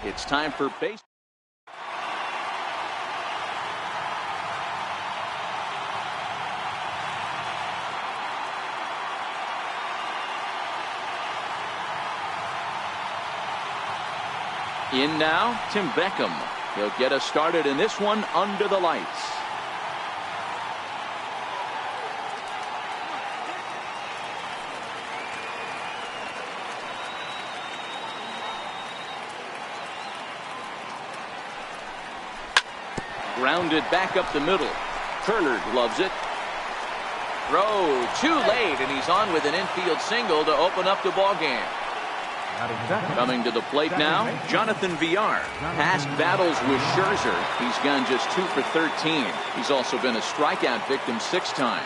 It's time for base. In now, Tim Beckham. He'll get us started in this one under the lights. Grounded back up the middle. Turner loves it. Throw too late, and he's on with an infield single to open up the ball game. Coming to the plate now, Jonathan Villar. Past battles with Scherzer, he's gone just 2 for 13. He's also been a strikeout victim 6 times.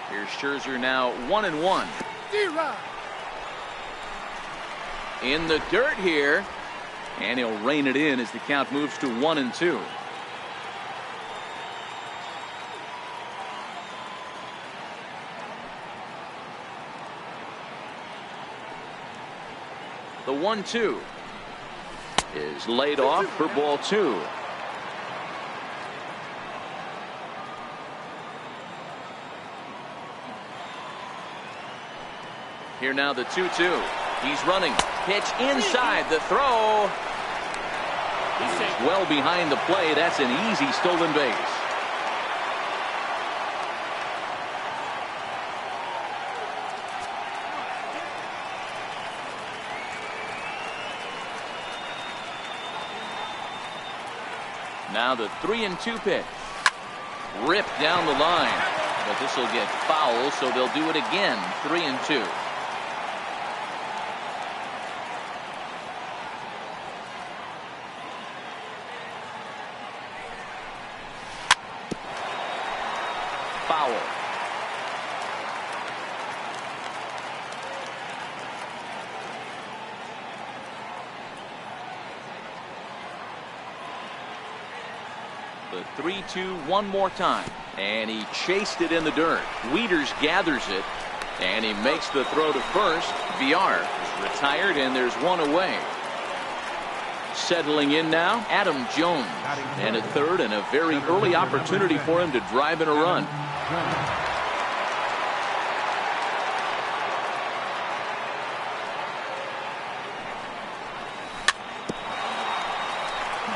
Here's Scherzer now 1-1. In the dirt here, and he'll rein it in as the count moves to 1-2. The 1-2 is laid off for ball 2. Here now the 2-2. He's running. Pitch inside. The throw. He's well behind the play. That's an easy stolen base. Now the 3-2 pitch. Ripped down the line. But this will get foul, so they'll do it again. 3-2. Foul. The 3-2 one more time, and he chased it in the dirt. Wieters gathers it, and he makes the throw to first. Villar is retired, and there's one away. Settling in now, Adam Jones, and a third and a very early opportunity for him to drive in a run.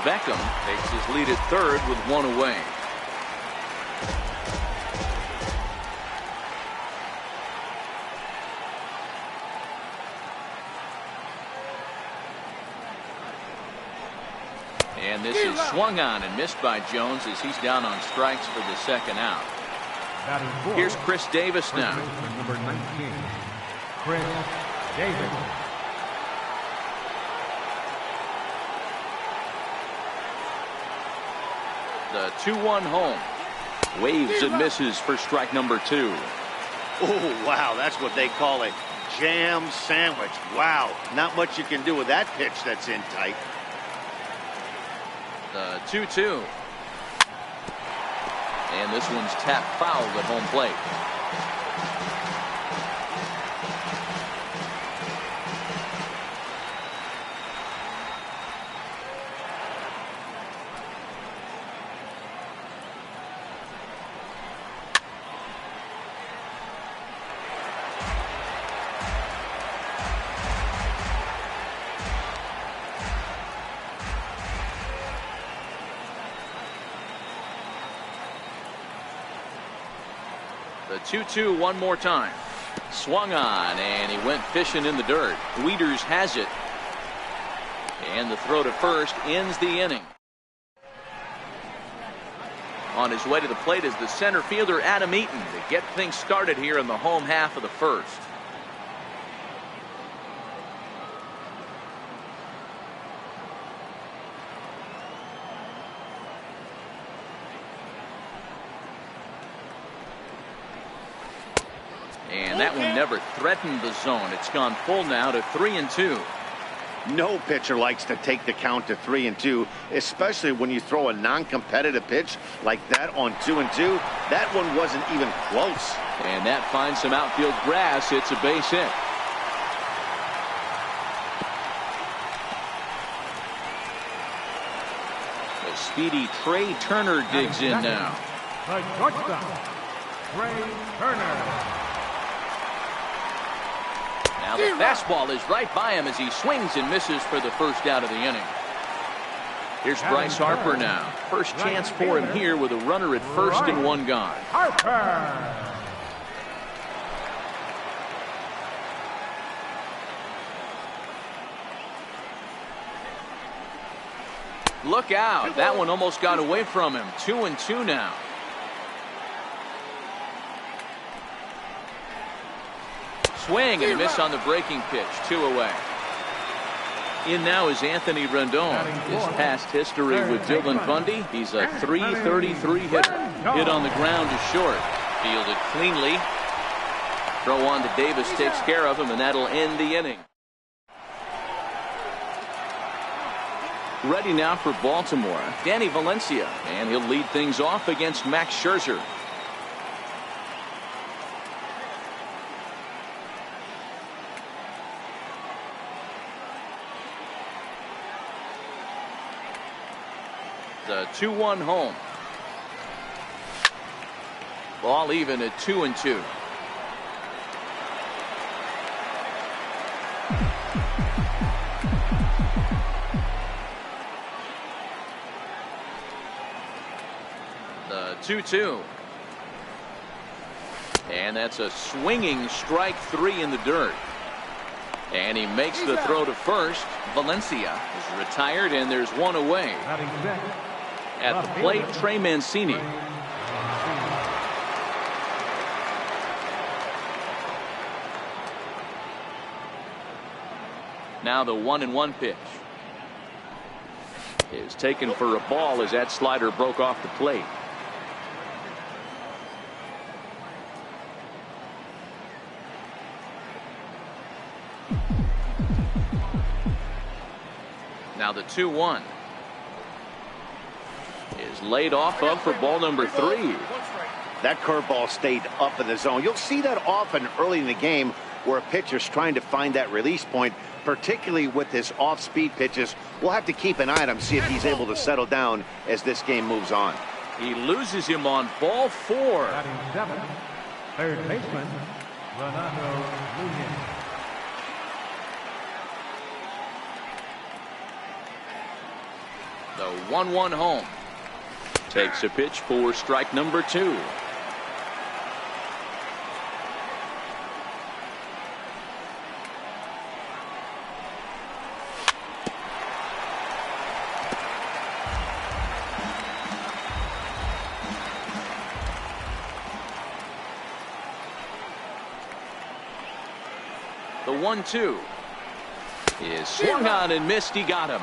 Beckham takes his lead at third with one away. And this is swung on and missed by Jones as he's down on strikes for the second out. Here's Chris Davis now. Number 19, Chris Davis. The 2-1 home. Waves and misses for strike number 2. Oh, wow, that's what they call a jam sandwich. Wow, not much you can do with that pitch that's in tight. The 2-2. And this one's tapped foul at home plate. The 2-2 one more time. Swung on, and he went fishing in the dirt. Wieters has it. And the throw to first ends the inning. On his way to the plate is the center fielder Adam Eaton to get things started here in the home half of the first. And that one never threatened the zone. It's gone full now to 3-2. No pitcher likes to take the count to 3-2, especially when you throw a non-competitive pitch like that on 2-2. That one wasn't even close. And that finds some outfield grass. It's a base hit. speedy Trey Turner digs in now. The shortstop, Trey Turner. Now the fastball is right by him as he swings and misses for the first out of the inning. Here's Bryce Harper now. First chance for him here with a runner at first and one gone. Harper. Look out. That one almost got away from him. 2-2 now. Swing and a miss on the breaking pitch. 2 away. In now is Anthony Rendon. His past history with Dylan Bundy. He's a .333 hitter. Hit on the ground to short. Fielded cleanly. Throw on to Davis takes care of him, and that'll end the inning. Ready now for Baltimore, Danny Valencia, and he'll lead things off against Max Scherzer. The 2-1 home. Ball even at 2-2. The 2-2. And that's a swinging strike 3 in the dirt. And he makes the throw to first. Valencia is retired, and there's one away. At the plate, Trey Mancini. Now the 1-1 pitch is taken for a ball as that slider broke off the plate. Now the 2-1 is laid off of for ball number 3. That curveball stayed up in the zone. You'll see that often early in the game where a pitcher's trying to find that release point, particularly with his off-speed pitches. We'll have to keep an eye on him, see if he's able to settle down as this game moves on. He loses him on ball 4. Batting 7, third baseman, Renato Nunez. The 1-1 home. Takes a pitch for strike number 2. The 1-2 is swung on and missed. He got him.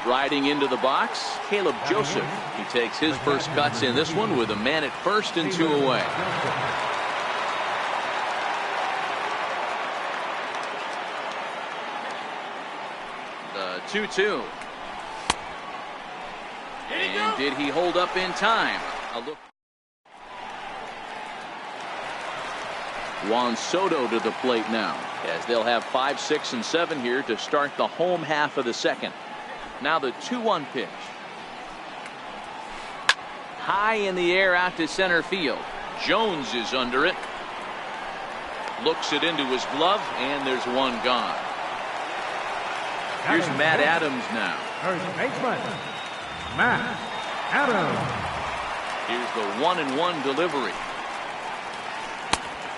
Striding into the box, Caleb Joseph. He takes his first cuts in this one with a man at first and 2 away. The 2-2. And did he hold up in time? A look. Juan Soto to the plate now, as they'll have 5, 6, and 7 here to start the home half of the second. Now the 2-1 pitch. High in the air out to center field. Jones is under it. Looks it into his glove, and there's one gone. Here's Matt Adams now. First baseman, Matt Adams. Here's the 1-1 delivery.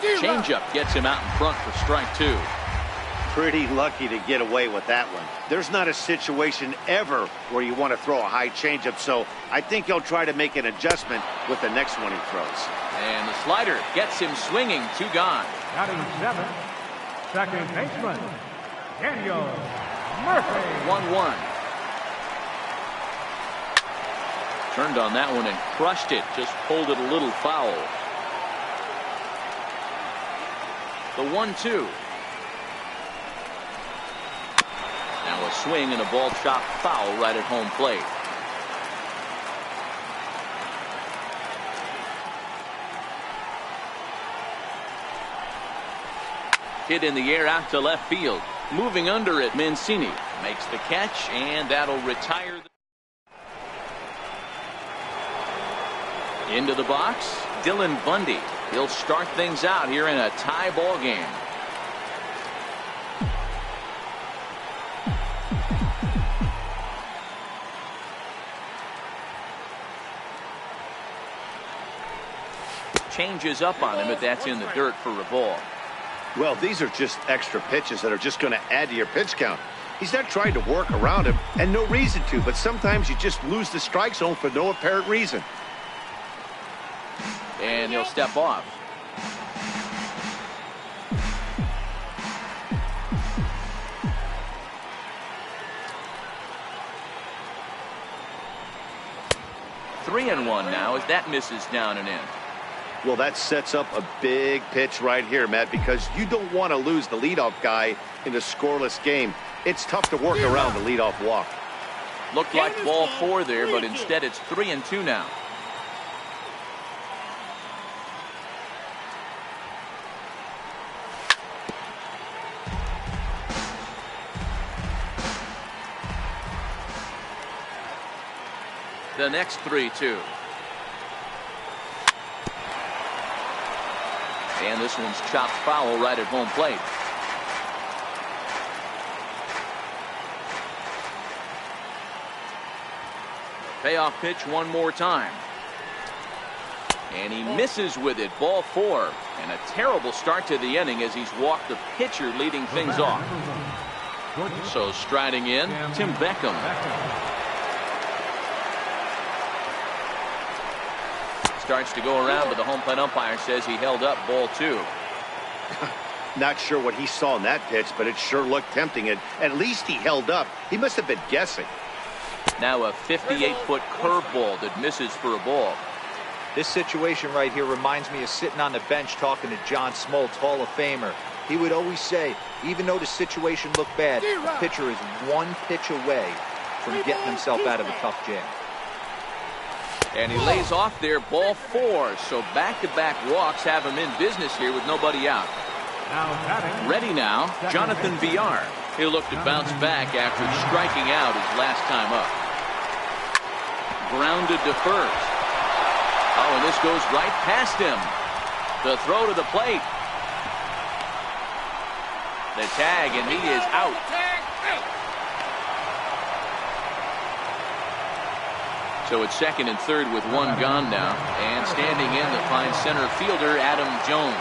Changeup gets him out in front for strike 2. Pretty lucky to get away with that one. There's not a situation ever where you want to throw a high changeup, so I think he'll try to make an adjustment with the next one he throws. And the slider gets him swinging. 2 gone. Batting 7, second baseman, Daniel Murphy. 1-1. Turned on that one and crushed it. Just pulled it a little foul. The 1-2. Now a swing and a ball chopped foul right at home plate. Hit in the air out to left field. Moving under it, Mancini makes the catch, and that'll retire. Into the box, Dylan Bundy. He'll start things out here in a tie ball game. Changes up on him, but that's in the dirt for a ball. Well, these are just extra pitches that are just going to add to your pitch count. He's not trying to work around him, and no reason to, but sometimes you just lose the strike zone for no apparent reason. And he'll step off. Three and one now as that misses down and in. Well, that sets up a big pitch right here, Matt, because you don't want to lose the leadoff guy in a scoreless game. It's tough to work around the leadoff walk. Looked like ball 4 there, but instead it's 3-2 now. The next 3-2. And this one's chopped foul right at home plate. Payoff pitch one more time. And he misses with it. Ball 4. And a terrible start to the inning as he's walked the pitcher leading things off. So striding in, Tim Beckham. Starts to go around, but the home plate umpire says he held up ball 2. Not sure what he saw in that pitch, but it sure looked tempting. And at least he held up. He must have been guessing. Now a 58-foot curveball that misses for a ball. This situation right here reminds me of sitting on the bench talking to John Smoltz, Hall of Famer. He would always say, even though the situation looked bad, the pitcher is one pitch away from getting himself out of a tough jam. And he lays off there, ball 4. So back-to-back walks have him in business here with nobody out. Ready now, Jonathan Villar. He'll look to bounce back after striking out his last time up. Grounded to first. Oh, and this goes right past him. The throw to the plate. The tag, and he is out. So it's second and third with one gone now. And standing in to find center fielder Adam Jones.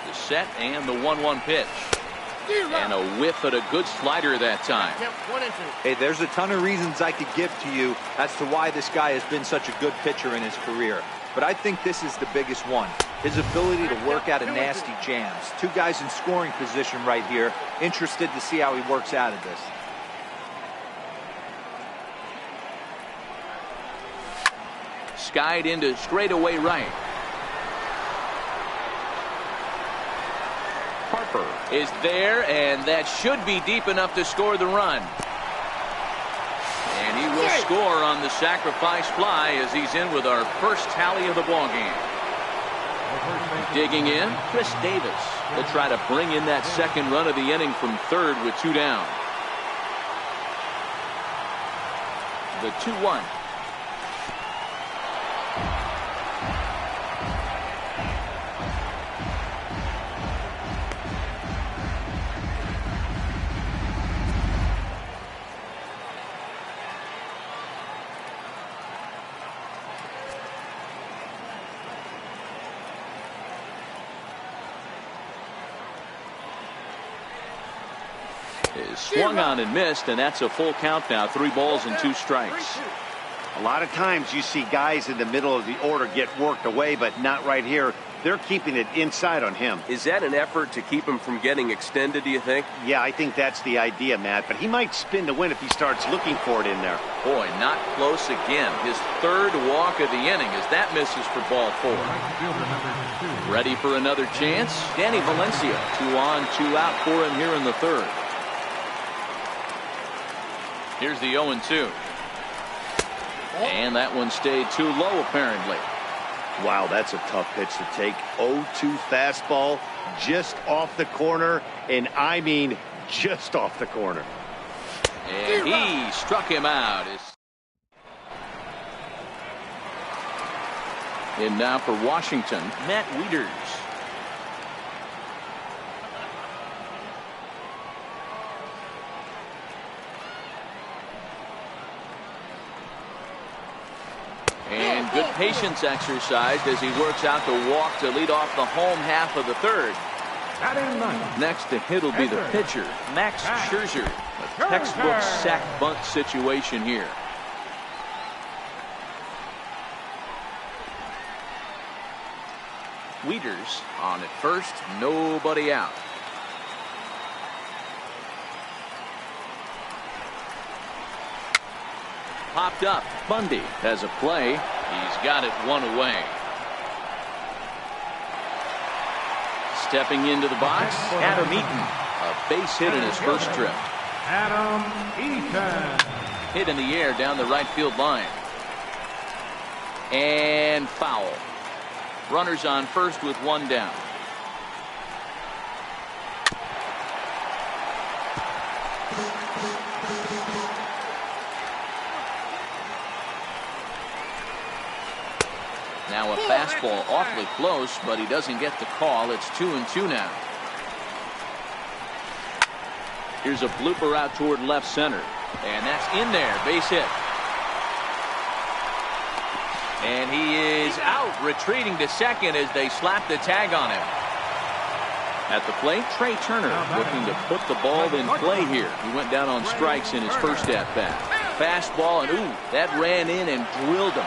The set and the 1-1 pitch. And a whiff at a good slider that time. Hey, there's a ton of reasons I could give to you as to why this guy has been such a good pitcher in his career. But I think this is the biggest one. His ability to work out of nasty jams. Two guys in scoring position right here. Interested to see how he works out of this. Skied into straightaway right. Harper is there, and that should be deep enough to score the run. And he will score on the sacrifice fly as he's in with our first tally of the ball game. Digging in, Chris Davis. He'll try to bring in that second run of the inning from third with 2 down. The 2-1. Swung on and missed, and that's a full count now. 3 balls and 2 strikes. A lot of times you see guys in the middle of the order get worked away, but not right here. They're keeping it inside on him. Is that an effort to keep him from getting extended, do you think? Yeah, I think that's the idea, Matt, but he might spin to win if he starts looking for it in there. Boy, not close again. His 3rd walk of the inning as that misses for ball 4. Ready for another chance? Danny Valencia. 2 on, 2 out for him here in the 3rd. Here's the 0-2. And that one stayed too low, apparently. Wow, that's a tough pitch to take. 0-2 fastball just off the corner, and I mean just off the corner. And he struck him out. And now for Washington, Matt Wieters. And good patience exercised as he works out the walk to lead off the home half of the third. Next to hit will be the pitcher, Max Scherzer. A textbook sack bunt situation here. Wieters on at first, nobody out. Popped up. Bundy has a play. He's got it one away. Stepping into the box, Adam Eaton. A base hit in his first trip. Adam Eaton. Hit in the air down the right field line. And foul. Runners on first with one down. Now a fastball awfully close, but he doesn't get the call. It's 2-2 now. Here's a blooper out toward left center. And that's in there. Base hit. And he is out, retreating to second as they slap the tag on him. At the plate, Trey Turner looking to put the ball in play here. He went down on strikes in his first at-bat. Fastball, and ooh, that ran in and drilled him.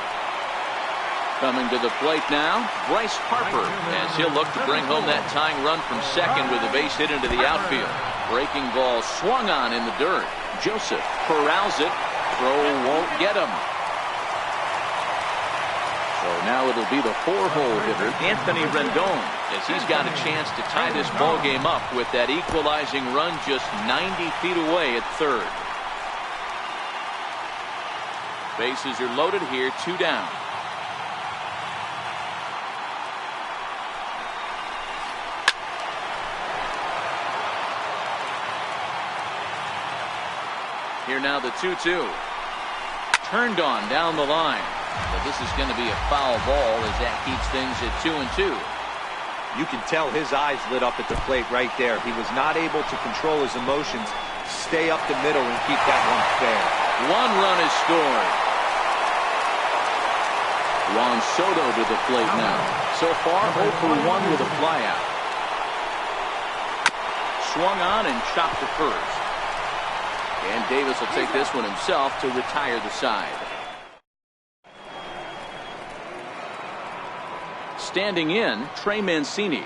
Coming to the plate now, Bryce Harper, as he'll look to bring home that tying run from second with a base hit into the outfield. Breaking ball swung on in the dirt. Joseph corrals it. Throw won't get him. So now it'll be the four-hole hitter, Anthony Rendon, as he's got a chance to tie this ball game up with that equalizing run just 90 feet away at third. Bases are loaded here, 2 down. Here now the 2-2. Turned on down the line. But this is going to be a foul ball as that keeps things at 2-2. You can tell his eyes lit up at the plate right there. He was not able to control his emotions, stay up the middle, and keep that one fair. 1 run is scored. Juan Soto to the plate now. So far 0 for 1 with a flyout. Swung on and chopped to first. And Davis will take this one himself to retire the side. Standing in, Trey Mancini.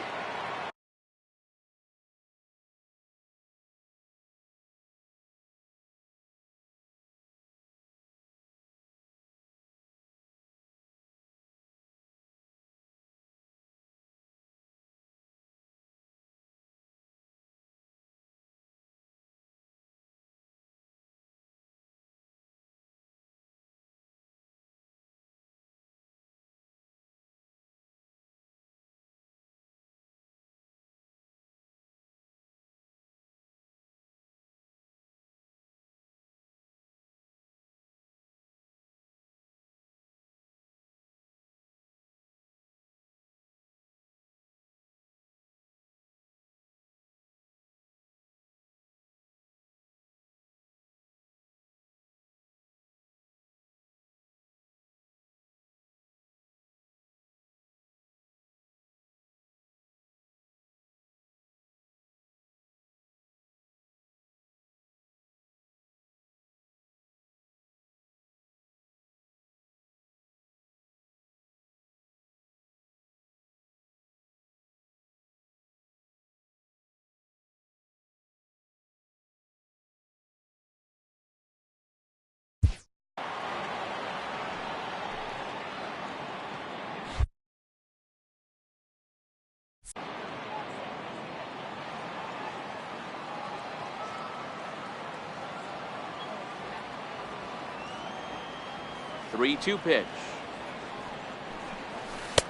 Three-2 pitch.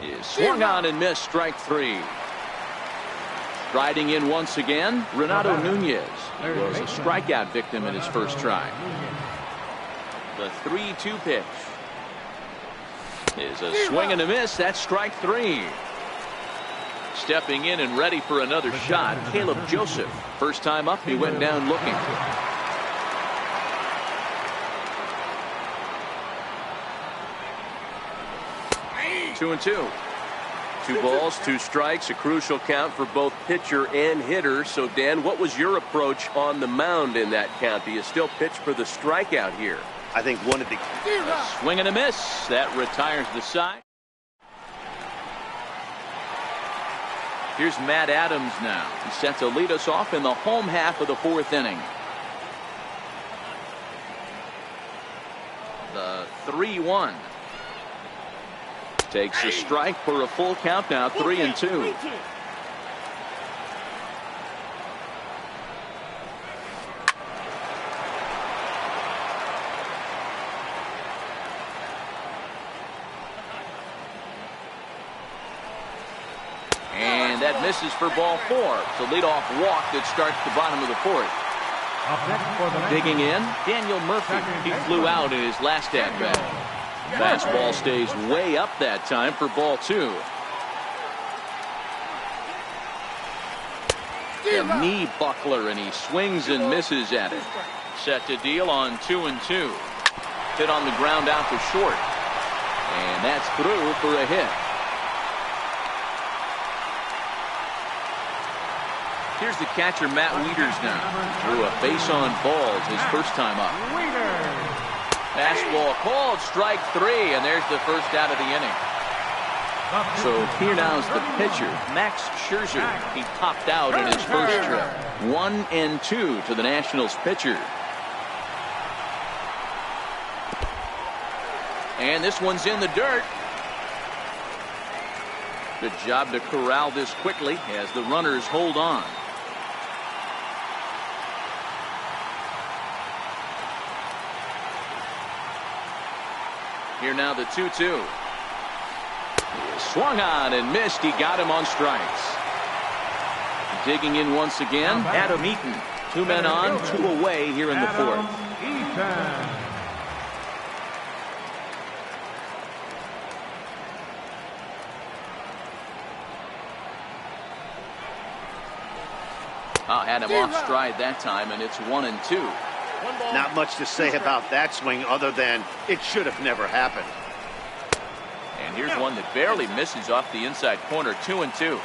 Is swung on and missed, strike 3. Riding in once again, Renato Nunez. He was a strikeout victim in his first try. The 3-2 pitch is a swing and a miss. That's strike 3. Stepping in and ready for another shot, Caleb Joseph. First time up, he went down looking. 2-2. 2 balls, 2 strikes, a crucial count for both pitcher and hitter. So, Dan, what was your approach on the mound in that count? Do you still pitch for the strikeout here? I think one of the... A swing and a miss. That retires the side. Here's Matt Adams now. He's set to lead us off in the home half of the 4th inning. The 3-1. Takes a strike for a full count now, 3-2. And that misses for ball 4. It's a leadoff walk that starts the bottom of the 4th. Digging in, Daniel Murphy. He flew out in his last at-bat. Fastball stays way up that time for ball 2. A knee buckler, and he swings and misses at it. Set to deal on 2-2. Hit on the ground out to short. And that's through for a hit. Here's the catcher, Matt Wieters now. Threw a base on balls his first time up. Fastball called, strike 3, and there's the first out of the inning. So here now is the pitcher, Max Scherzer. He popped out in his first trip. 1-2 to the Nationals pitcher. And this one's in the dirt. Good job to corral this quickly as the runners hold on. Here now the 2-2. Swung on and missed. He got him on strikes. Digging in once again, Adam Eaton. 2 men on, 2 away here in the 4th. Had him off stride that time, and it's 1-2. Not much to say about that swing other than it should have never happened. And here's one that barely misses off the inside corner. 2-2.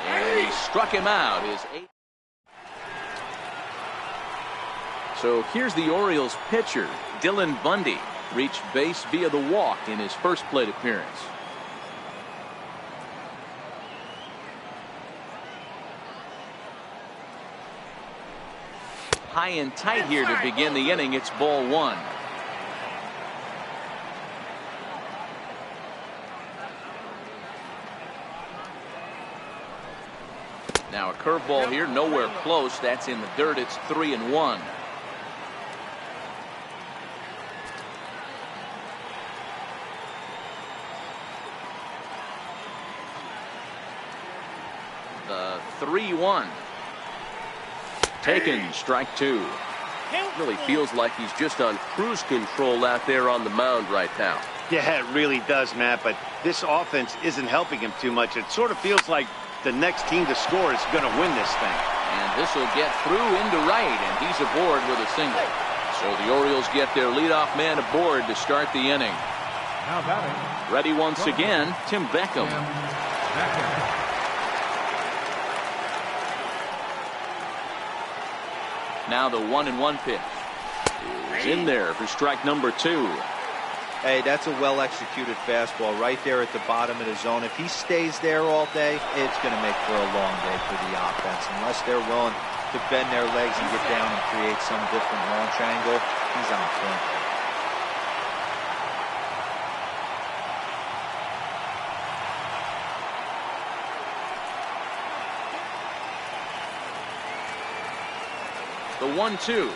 And he struck him out. His 8th. So here's the Orioles pitcher, Dylan Bundy. Reached base via the walk in his first plate appearance. High and tight here to begin the inning. It's ball 1. Now a curveball here, nowhere close. That's in the dirt. It's 3-1. The 3-1. Taken, strike 2. Really feels like he's just on cruise control out there on the mound right now. Yeah, it really does, Matt, but this offense isn't helping him too much. It sort of feels like the next team to score is going to win this thing. And this will get through into right, and he's aboard with a single. So the Orioles get their leadoff man aboard to start the inning. Ready once again, Tim Beckham. Now the 1-1 pitch is in there for strike number 2. Hey, that's a well-executed fastball right there at the bottom of the zone. If he stays there all day, it's going to make for a long day for the offense. Unless they're willing to bend their legs and get down and create some different launch angle, he's on point. The 1-2.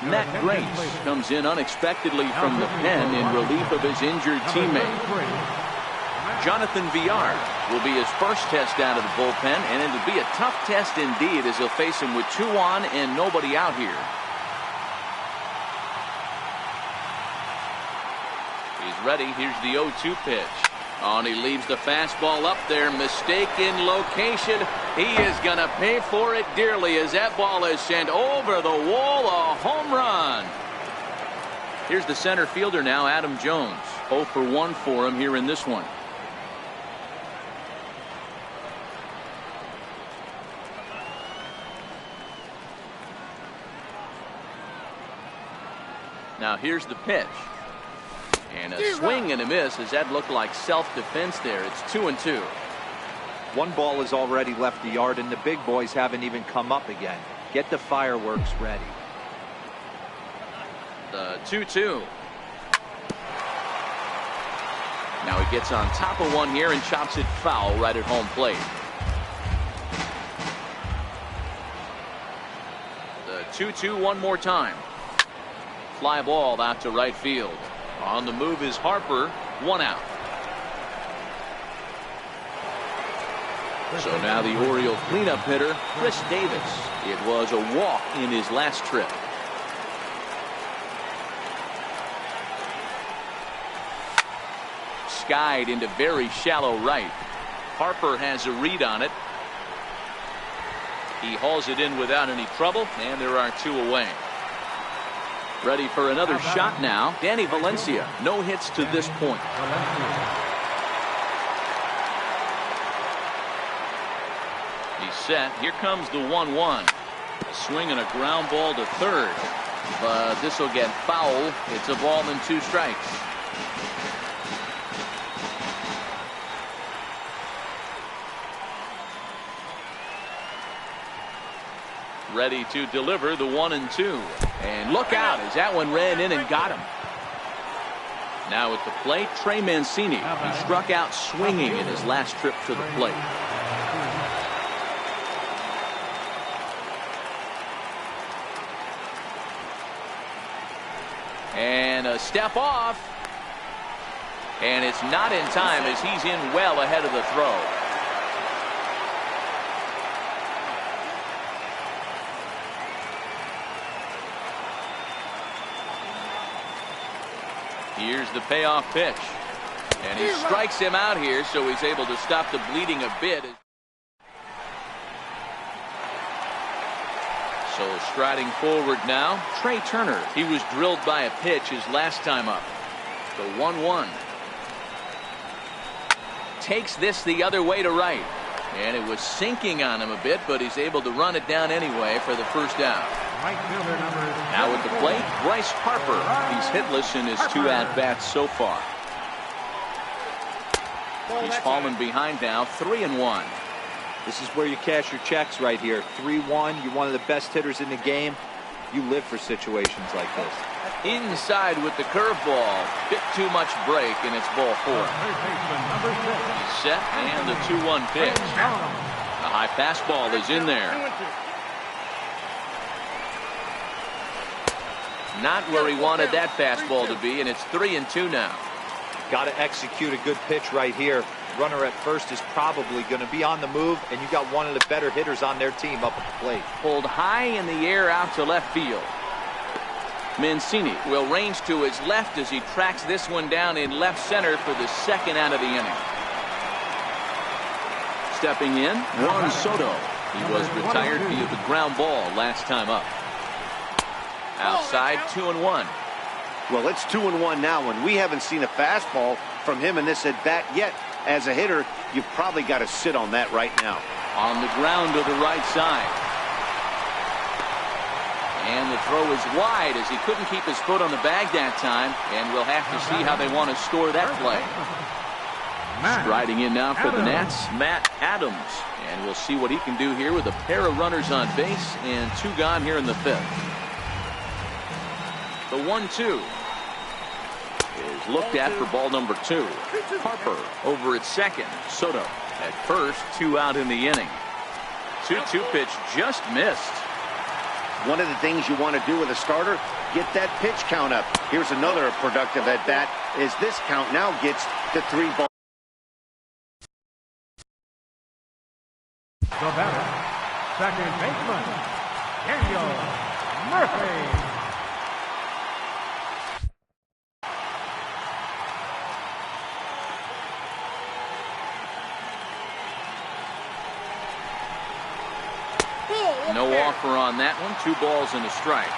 Matt Grace comes in unexpectedly from the pen in relief of his injured teammate. Jonathan Villar will be his first test out of the bullpen, and it'll be a tough test indeed as he'll face him with 2 on and nobody out here. He's ready. Here's the 0-2 pitch. Oh, and he leaves the fastball up there. Mistaken location. He is going to pay for it dearly as that ball is sent over the wall. A home run. Here's the center fielder now, Adam Jones. 0 for 1 for him here in this one. Now here's the pitch. And a swing and a miss as that looked like self-defense there. It's 2-2. One ball has already left the yard, and the big boys haven't even come up again. Get the fireworks ready. The 2-2. Now he gets on top of one here and chops it foul right at home plate. The 2-2 one more time. Fly ball out to right field. On the move is Harper. 1 out. So now the Orioles cleanup hitter, Chris Davis. It was a walk in his last trip. Skied into very shallow right. Harper has a read on it. He hauls it in without any trouble, and there are 2 away. Ready for another shot now. Danny Valencia. No hits to this point. He's set. Here comes the 1-1. A swing and a ground ball to third. But this will get foul. It's a ball and 2 strikes. Ready to deliver the 1-2. And look out as that one ran in and got him. Now at the plate, Trey Mancini. He struck out swinging in his last trip to the plate. And a step off. And it's not in time as he's in well ahead of the throw. Here's the payoff pitch. And he strikes him out here, so he's able to stop the bleeding a bit. So striding forward now, Trey Turner. He was drilled by a pitch his last time up. The 1-1. Takes this the other way to right. And it was sinking on him a bit, but he's able to run it down anyway for the first out. Now at the plate, Bryce Harper. He's hitless in his 2 at-bats so far. He's fallen behind now, 3-1. This is where you cash your checks right here. 3-1. You're one of the best hitters in the game. You live for situations like this. Inside with the curveball. Bit too much break, and it's ball 4. He's set, and the 2-1 pitch. The high fastball is in there. Not where he wanted that fastball to be, and it's 3-2 now. Got to execute a good pitch right here. Runner at first is probably going to be on the move, and you got one of the better hitters on their team up at the plate. Pulled high in the air out to left field. Mancini will range to his left as he tracks this one down in left center for the 2nd out of the inning. Stepping in, Juan Soto. He was retired via the ground ball last time up. Outside, 2-1. Well, it's 2-1 now, and we haven't seen a fastball from him in this at bat yet. As a hitter, you've probably got to sit on that right now. On the ground to the right side. And the throw is wide as he couldn't keep his foot on the bag that time, and we'll have to see how they want to score that play. Striding in now for the Nats, Matt Adams. And we'll see what he can do here with a pair of runners on base and 2 gone here in the 5th. The 1-2 is looked at for ball number 2. Harper over at second. Soto at first, 2 out in the inning. 2-2 pitch just missed. One of the things you want to do with a starter, get that pitch count up. Here's another productive at-bat as this count now gets to 3 balls. The batter, second baseman, Daniel Murphy. No offer on that one. 2 balls and a strike.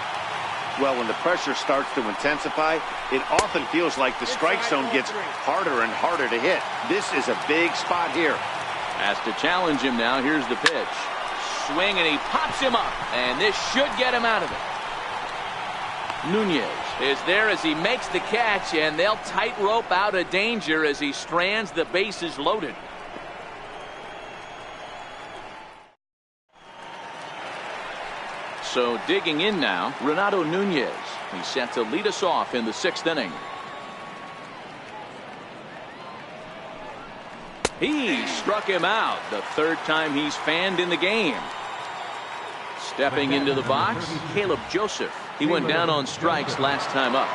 Well, when the pressure starts to intensify, it often feels like the strike zone gets harder and harder to hit. This is a big spot here. Has to challenge him now. Here's the pitch. Swing, and he pops him up. And this should get him out of it. Nunez is there as he makes the catch, and they'll tightrope out of danger as he strands the bases loaded. So digging in now, Renato Nunez. He's set to lead us off in the 6th inning. He struck him out the 3rd time he's fanned in the game. Stepping into the box, Caleb Joseph. He went down on strikes last time up.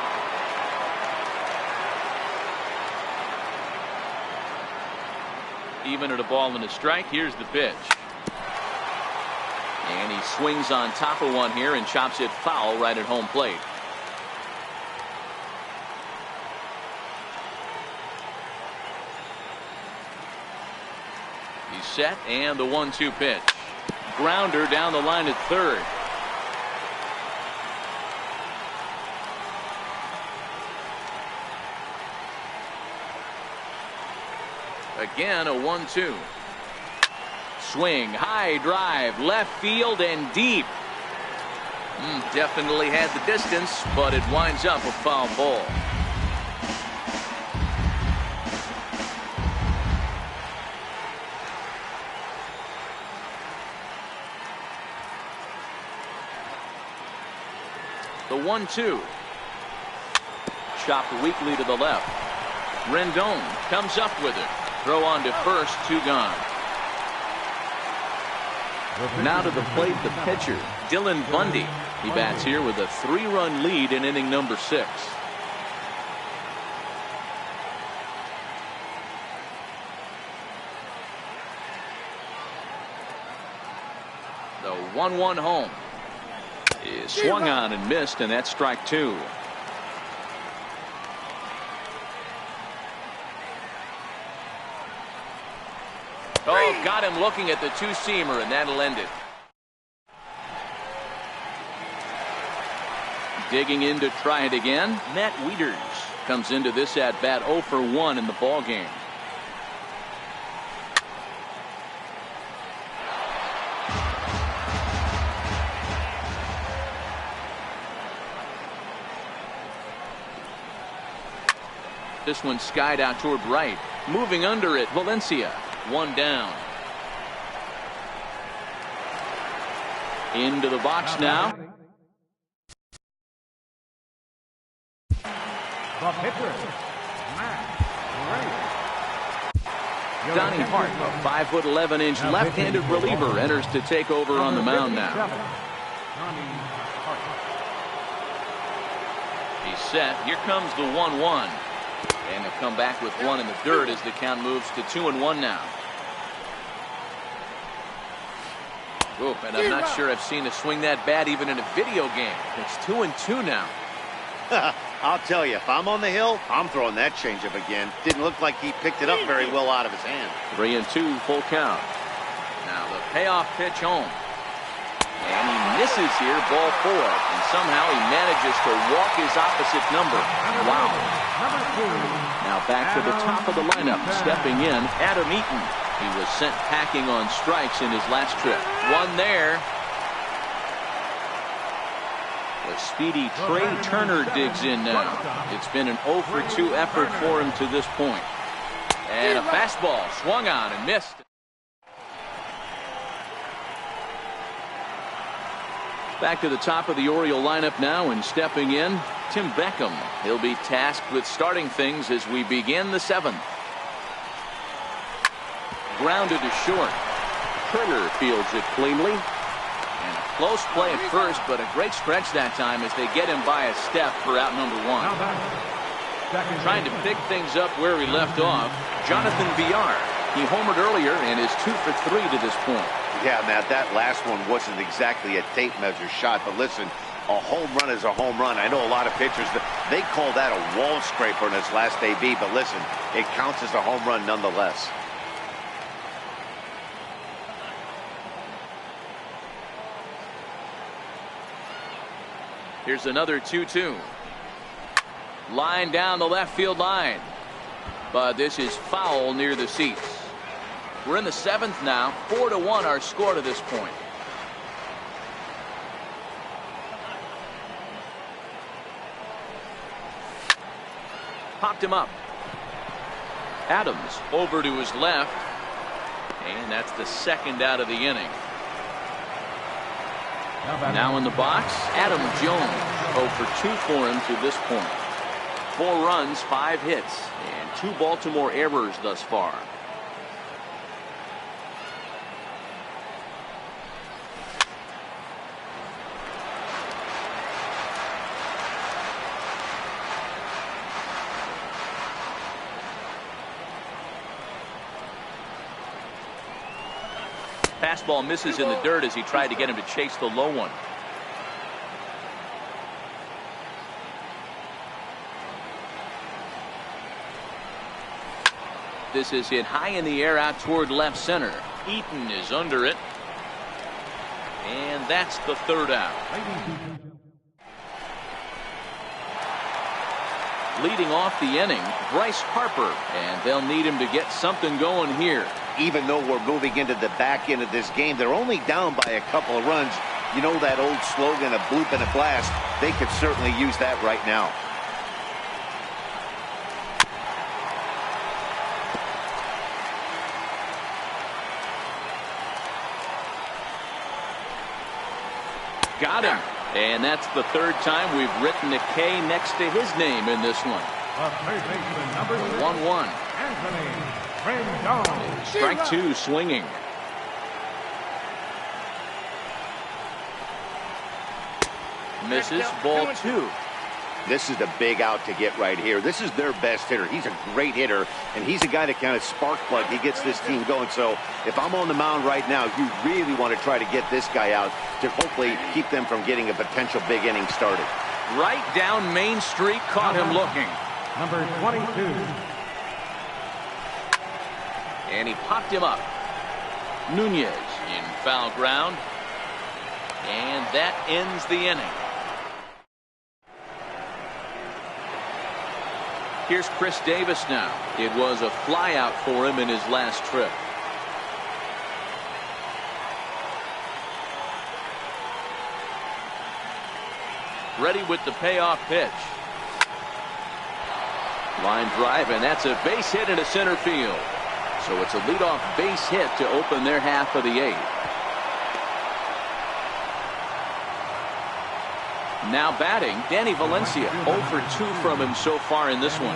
Even at a ball and a strike, here's the pitch. And he swings on top of one here and chops it foul right at home plate. He's set, and the 1-2 pitch. Grounder down the line at 3rd. Again, a 1-2. Swing, high drive, left field and deep. Definitely had the distance, but it winds up a foul ball. The 1-2. Chopped weakly to the left. Rendon comes up with it. Throw on to first, 2 gone. Now to the plate, the pitcher, Dylan Bundy. He bats here with a 3-run lead in inning number 6. The 1-1 home is swung on and missed, and that's strike 2. Oh, got him looking at the 2-seamer, and that'll end it. Digging in to try it again, Matt Wieters comes into this at-bat 0 for 1 in the ball game. This one skied out toward right. Moving under it, Valencia. 1 down. Into the box now. The pitcher, Donnie Hart, a 5'11" left-handed reliever, enters to take over on the mound now. He's set. Here comes the 1-1. And he'll come back with 1 in the dirt as the count moves to 2-1 now. Oop, and I'm not sure I've seen a swing that bad even in a video game. It's 2-2 now. I'll tell you, if I'm on the hill, I'm throwing that changeup again. Didn't look like he picked it up very well out of his hand. 3-2, full count. Now the payoff pitch home. And he misses here, ball 4. And somehow he manages to walk his opposite number. Wow. Now back to the top of the lineup. Stepping in, Adam Eaton. He was sent packing on strikes in his last trip. 1 there. The speedy Trey Turner digs in now. It's been an 0 for 2 effort for him to this point. And a fastball swung on and missed. Back to the top of the Oriole lineup now, and stepping in, Tim Beckham. He'll be tasked with starting things as we begin the 7th. Grounded to short. Turner fields it cleanly. And a Close play at first, but a great stretch that time as they get him by a step for out number one. Trying to pick things up where he left off, Jonathan Villar. He homered earlier and is 2 for 3 to this point. Yeah, Matt, that last one wasn't exactly a tape measure shot, but listen, a home run is a home run. I know a lot of pitchers, they call that a wall scraper in his last AB, but listen, it counts as a home run nonetheless. Here's another 2-2. Line down the left field line. But this is foul near the seats. We're in the 7th now. 4-1 our score to this point. Popped him up. Adams over to his left. And that's the second out of the inning. Now in the box, Adam Jones. 0 for 2 for him to this point. 4 runs, 5 hits, and 2 Baltimore errors thus far. Fastball misses in the dirt as he tried to get him to chase the low one. This is hit high in the air out toward left center. Eaton is under it. And that's the 3rd out. Leading off the inning, Bryce Harper. And they'll need him to get something going here. Even though we're moving into the back end of this game, they're only down by a couple of runs. You know that old slogan, a bloop and a blast? They could certainly use that right now. Got him. And that's the 3rd time we've written a K next to his name in this one. 1-1. Strike 2 swinging. Misses, ball 2. This is the big out to get right here. This is their best hitter. He's a great hitter, and he's a guy that kind of spark plug. He gets this team going. So if I'm on the mound right now, you really want to try to get this guy out to hopefully keep them from getting a potential big inning started. Right down Main Street, caught him looking. Number 22. And he popped him up. Nunez in foul ground. And that ends the inning. Here's Chris Davis now. It was a flyout for him in his last trip. Ready with the payoff pitch. Line drive, and that's a base hit into center field. So it's a leadoff base hit to open their half of the 8th. Now batting, Danny Valencia. 0 for 2 from him so far in this one.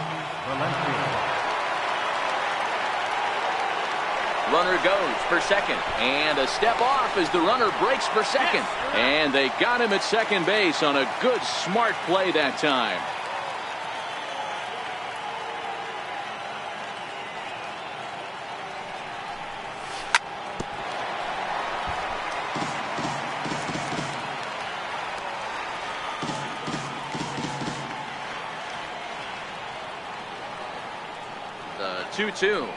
Runner goes for second. And a step off as the runner breaks for second. And they got him at second base on a good, smart play that time. The 2-2.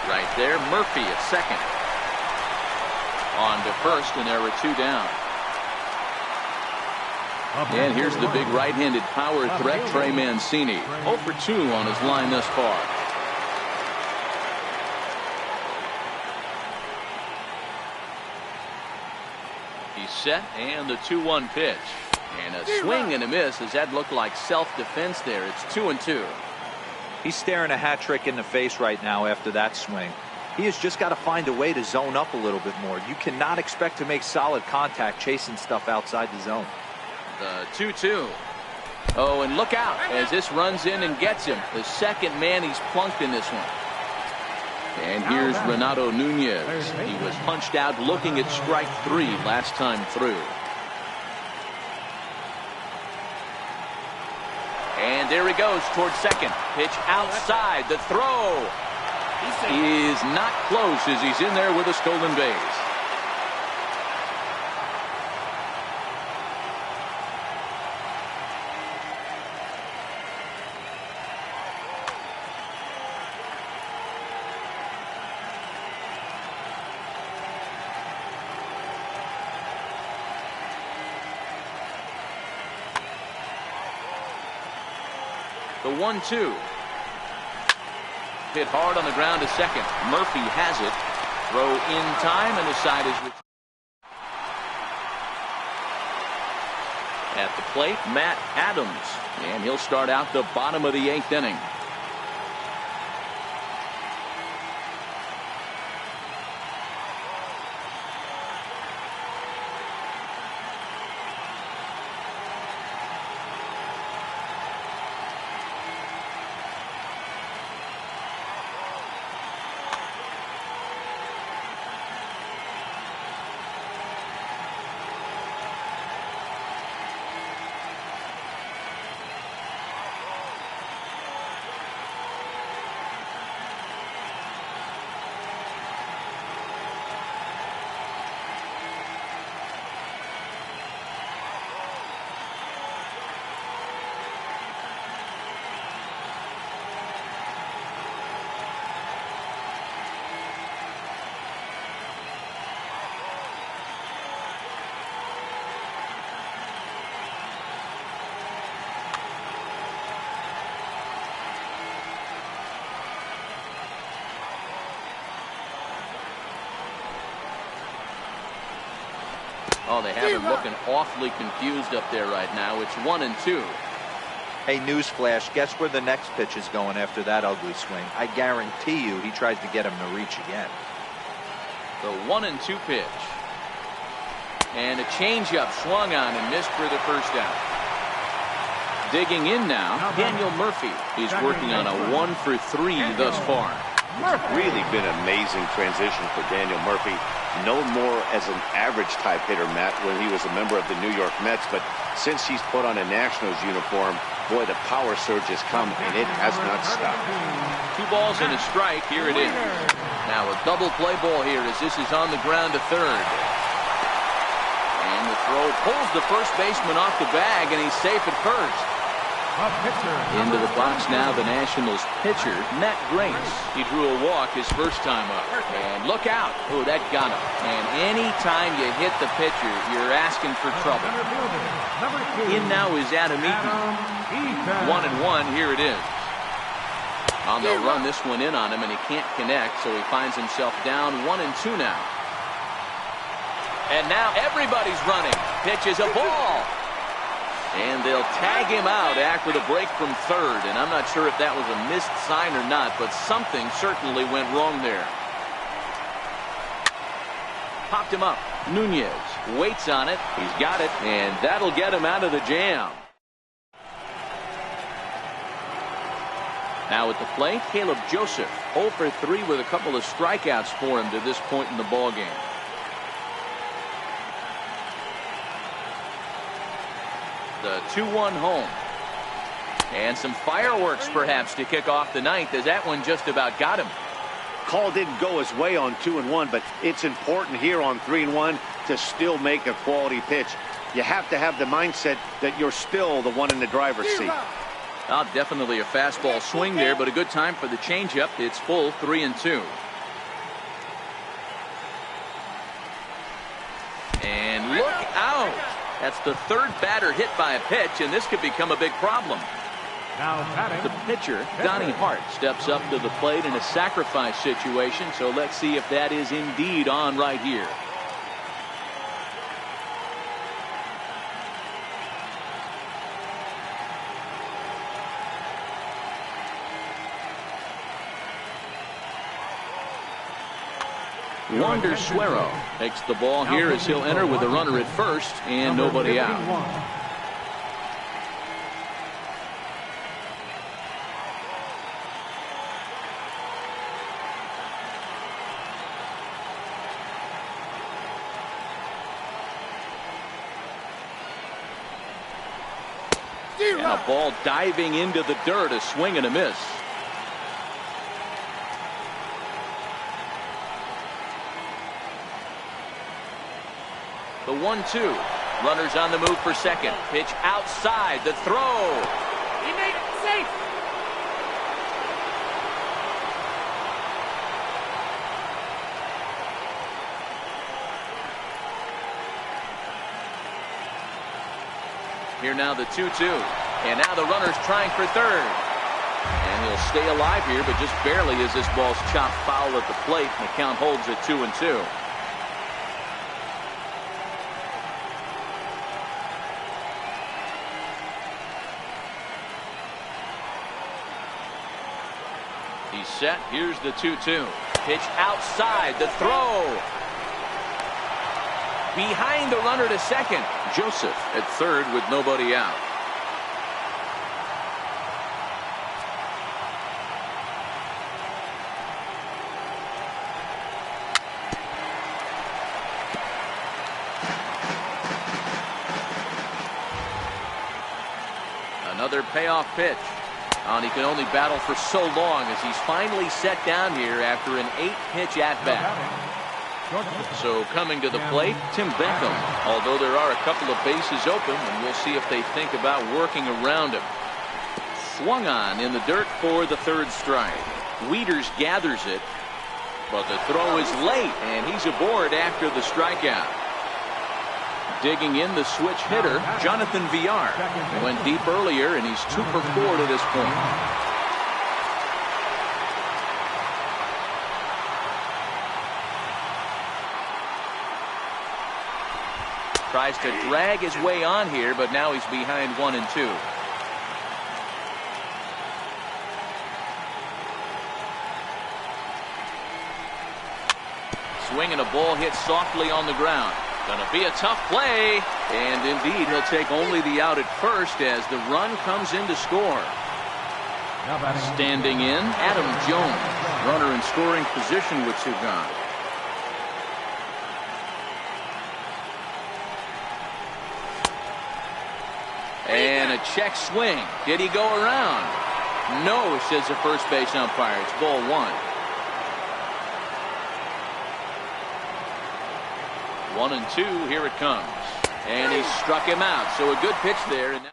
Right there, Murphy at second. On to first, and there were 2 down. And here's the big right-handed power threat, Trey Mancini. 0 for 2 on his line thus far. He's set, and the 2-1 pitch. And a swing and a miss as that looked like self-defense there. It's 2-2. He's staring a hat trick in the face right now after that swing. He has just got to find a way to zone up a little bit more. You cannot expect to make solid contact chasing stuff outside the zone. The 2-2. Oh, and look out as this runs in and gets him. The second man he's plunked in this one. And here's Renato Nunez. He was punched out looking at strike 3 last time through. And there he goes towards second. Pitch outside. The throw is not close as he's in there with a stolen base. The 1-2. Hit hard on the ground to second. Murphy has it. Throw in time, and the side is at the plate. Matt Adams, and he'll start out the bottom of the 8th inning. Oh, they have him looking awfully confused up there right now. It's 1-2. Hey, newsflash, guess where the next pitch is going after that ugly swing? I guarantee you he tries to get him to reach again. The 1-2 pitch. And a changeup swung on and missed for the first out. Digging in now, Daniel Murphy. He's working on a 1-for-3 thus far. It's really been an amazing transition for Daniel Murphy. Known more as an average type hitter, Matt, when he was a member of the New York Mets. But since he's put on a Nationals uniform, boy, the power surge has come, and it has not stopped. 2 balls and a strike. Here it is. Now a double play ball here as this is on the ground to third. And the throw pulls the first baseman off the bag, and he's safe at first. Into the box now, the Nationals pitcher, Matt Grace. He drew a walk his first time up. And look out. Oh, that got him. And any time you hit the pitcher, you're asking for trouble. In now is Adam Eaton. 1-1. Here it is. On the run, this one in on him, and he can't connect, so he finds himself down 1-2 now. And now everybody's running. Pitch is a ball. And they'll tag him out after the break from third. And I'm not sure if that was a missed sign or not, but something certainly went wrong there. Popped him up. Nunez waits on it. He's got it, and that'll get him out of the jam. Now at the plate, Caleb Joseph. 0-for-3 with a couple of strikeouts for him to this point in the ballgame. The 2-1 home. And some fireworks perhaps to kick off the ninth, as that one just about got him. Call didn't go his way on 2-1, but it's important here on 3-1 to still make a quality pitch. You have to have the mindset that you're still the one in the driver's seat. Oh, definitely a fastball swing there, but a good time for the changeup. It's full 3-2. And look out. That's the third batter hit by a pitch, and this could become a big problem. The pitcher, Donnie Hart, steps up to the plate in a sacrifice situation, so let's see if that is indeed on right here. Wander Suero takes the ball here as he'll enter with a runner at first and nobody out. And a ball diving into the dirt, a swing and a miss. The 1-2. Runners on the move for second. Pitch outside. The throw. He made it safe. Here now the 2-2. And now the runner's trying for third. And he'll stay alive here, but just barely as this ball's chopped foul at the plate. And the count holds at 2-2. He's set. Here's the 2-2. Pitch outside. The throw. Behind the runner to second. Joseph at third with nobody out. Another payoff pitch. And he can only battle for so long as he's finally set down here after an 8-pitch at-bat. So coming to the plate, Tim Beckham. Although there are a couple of bases open, and we'll see if they think about working around him. Swung on in the dirt for the third strike. Wieters gathers it, but the throw is late, and he's aboard after the strikeout. Digging in the switch hitter, Jonathan Villar. He went deep earlier, and he's 2 for 4 to this point. Tries to drag his way on here, but now he's behind 1-2. Swing and a ball hit softly on the ground. Gonna be a tough play, and indeed he'll take only the out at first as the run comes in to score. Standing in, Adam Jones, runner in scoring position with 2 gone. And a check swing. Did he go around? No, says the first base umpire. It's ball 1. 1-2, here it comes. And he struck him out. So a good pitch there. And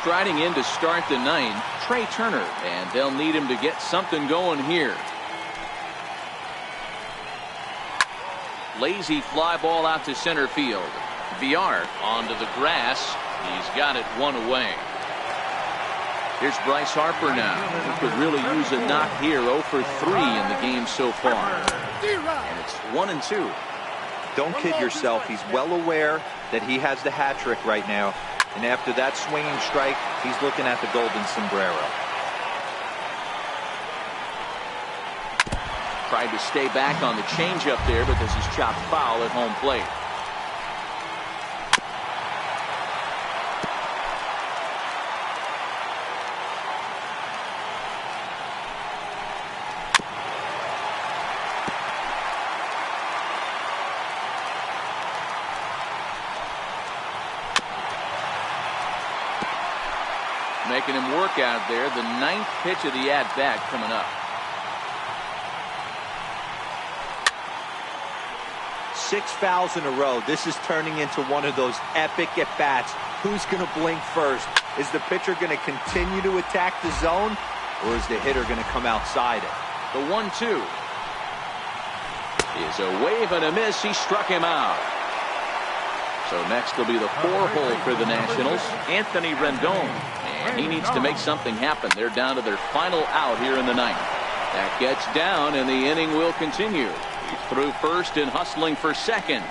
striding in to start the 9th, Trey Turner. And they'll need him to get something going here. Lazy fly ball out to center field. Villar onto the grass. He's got it 1 away. Here's Bryce Harper now. He could really use a knock here. 0 for 3 in the game so far. And it's 1-2. Don't kid yourself. He's well aware that he has the hat trick right now. And after that swinging strike, he's looking at the golden sombrero. Tried to stay back on the changeup there, but this is chopped foul at home plate. Making him work out there. The 9th pitch of the at-bat coming up. 6 fouls in a row. This is turning into one of those epic at-bats. Who's going to blink first? Is the pitcher going to continue to attack the zone, or is the hitter going to come outside it? The 1-2 is a wave and a miss. He struck him out. So next will be the 4-hole for the Nationals, Anthony Rendon. And he needs to make something happen. They're down to their final out here in the 9th. That gets down, and the inning will continue. He's through first and hustling for second.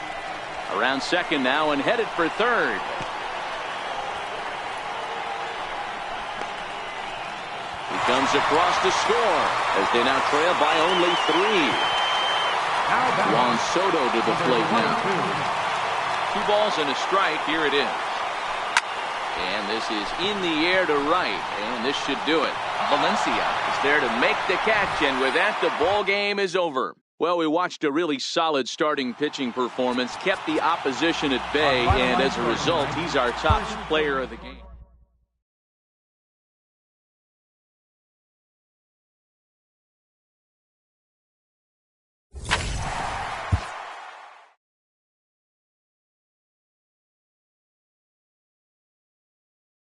Around second now and headed for third. He comes across to score as they now trail by only 3. Juan Soto to the plate now. 2 balls and a strike. Here it is. And this is in the air to right, and this should do it. Valencia is there to make the catch, and with that, the ball game is over. Well, we watched a really solid starting pitching performance, kept the opposition at bay, and as a result, he's our top player of the game.